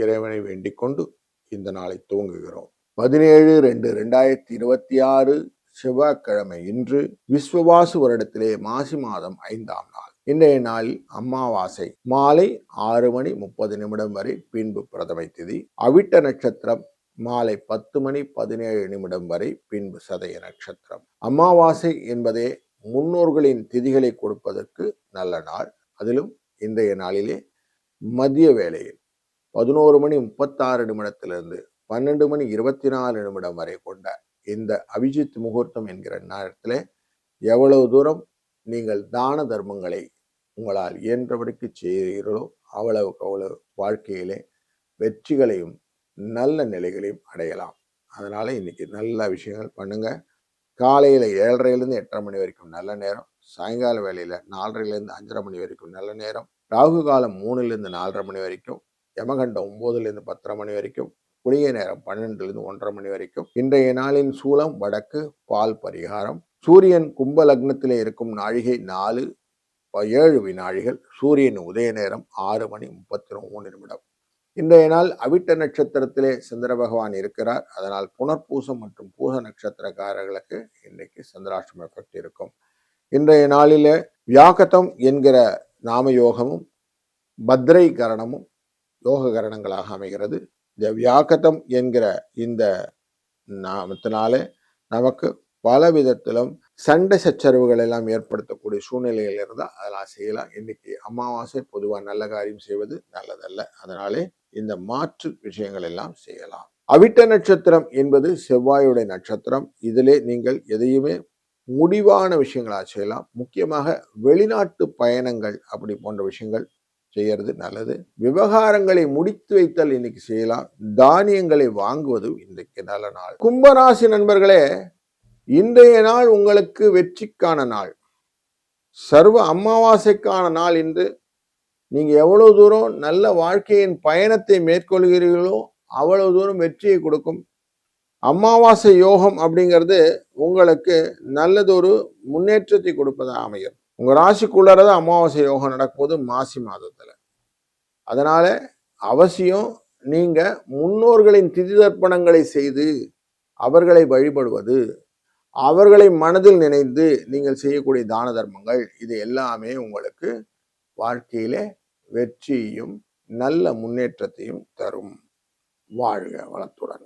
இறைவனை வேண்டிக் கொண்டு இந்த நாளை துவங்குகிறோம். 17/2/2026 செவ்வாய்க்கிழமை இன்று விஸ்வவாசு வருடத்திலே மாசி மாதம் 5ஆம் நாள். இன்றைய நாளில் அமாவாசை மாலை 6:30 வரை, பின்பு பிரதமை திதி. அவிட்ட நட்சத்திரம் மாலை 10:17 வரை, பின்பு சதய நட்சத்திரம். அமாவாசை என்பதே முன்னோர்களின் திதிகளை கொடுப்பதற்கு நல்ல நாள். அதிலும் இன்றைய நாளிலே மதிய வேளையில் 11:36 12:24 வரை கொண்ட இந்த அபிஜித் முகூர்த்தம் என்கிற நேரத்தில் எவ்வளவு தூரம் நீங்கள் தான தர்மங்களை உங்களால் இயன்றபடிக்கு செய்கிறீர்களோ அவ்வளவுக்கு அவ்வளவு வாழ்க்கையிலே வெற்றிகளையும் நல்ல நிலைகளையும் அடையலாம். அதனால இன்னைக்கு நல்ல விஷயங்கள் பண்ணுங்க. காலையில் 7:30 8:30 மணி வரைக்கும் நல்ல நேரம். சாயங்கால வேளையில் 4:30 5:30 மணி வரைக்கும் நல்ல நேரம். ராகு காலம் 3 4:30 மணி வரைக்கும். யமகண்டம் 9 10:30 மணி வரைக்கும். குளிகை நேரம் 12 1:30 மணி வரைக்கும். இன்றைய நாளின் சூலம் வடக்கு, பால் பரிகாரம். சூரியன் கும்ப லக்னத்திலே இருக்கும் நாழிகை 4:07 வினாடிகள். சூரியன் உதய நேரம் 6:33. இன்றைய நாள் அவிட்ட நட்சத்திரத்திலே சந்திர பகவான் இருக்கிறார். அதனால் புனர்பூசம் மற்றும் பூச நட்சத்திரக்காரர்களுக்கு இன்றைக்கு சந்திராஷ்டம எஃபெக்ட் இருக்கும். இன்றைய நாளிலே வியாகதம் என்கிற நாம யோகமும் பத்ரை கரணமும் யோக கரணங்களாக அமைகிறது. இந்த வியாகதம் என்கிற இந்த நாமத்தினாலே நமக்கு பல விதத்திலும் சண்டை சச்சரவுகள் எல்லாம் ஏற்படுத்தக்கூடிய சூழ்நிலைகள் இருந்தால் அதெல்லாம் செய்யலாம். இன்னைக்கு அமாவாசை, பொதுவாக நல்ல காரியம் செய்வது நல்லதல்ல. அதனாலே இந்த மாற்று விஷயங்கள் எல்லாம் செய்யலாம். அவிட்ட நட்சத்திரம் என்பது செவ்வாயுடைய நட்சத்திரம். இதிலே நீங்கள் எதையுமே முடிவான விஷயங்களா செய்யலாம். முக்கியமாக வெளிநாட்டு பயணங்கள் அப்படி போன்ற விஷயங்கள் செய்யறது நல்லது. விவகாரங்களை முடித்து வைத்தல் இன்னைக்கு செய்யலாம். தானியங்களை வாங்குவது இன்றைக்கு நல்ல நாள். கும்பராசி நண்பர்களே, இன்றைய நாள் உங்களுக்கு வெற்றிக்கான நாள், சர்வ அமாவாசைக்கான நாள். இன்று நீங்க எவ்வளவு தூரம் நல்ல வாழ்க்கையின் பயணத்தை மேற்கொள்கிறீர்களோ அவ்வளவு தூரம் வெற்றியை கொடுக்கும். அமாவாசை யோகம் அப்படிங்கிறது உங்களுக்கு நல்லதொரு முன்னேற்றத்தை கொடுப்பதாக அமையும். உங்க ராசிக்குள்ளதான் அமாவாசை யோகம் நடக்கும்போது மாசி மாதத்துல. அதனால அவசியம் நீங்க முன்னோர்களின் திதி தர்ப்பணங்களை செய்து அவர்களை வழிபடுவது, அவர்களை மனதில் நினைந்து நீங்கள் செய்யக்கூடிய தான தர்மங்கள், இது எல்லாமே உங்களுக்கு வாழ்க்கையிலே வெற்றியையும் நல்ல முன்னேற்றத்தையும் தரும். வாழ்க வளத்துடன்.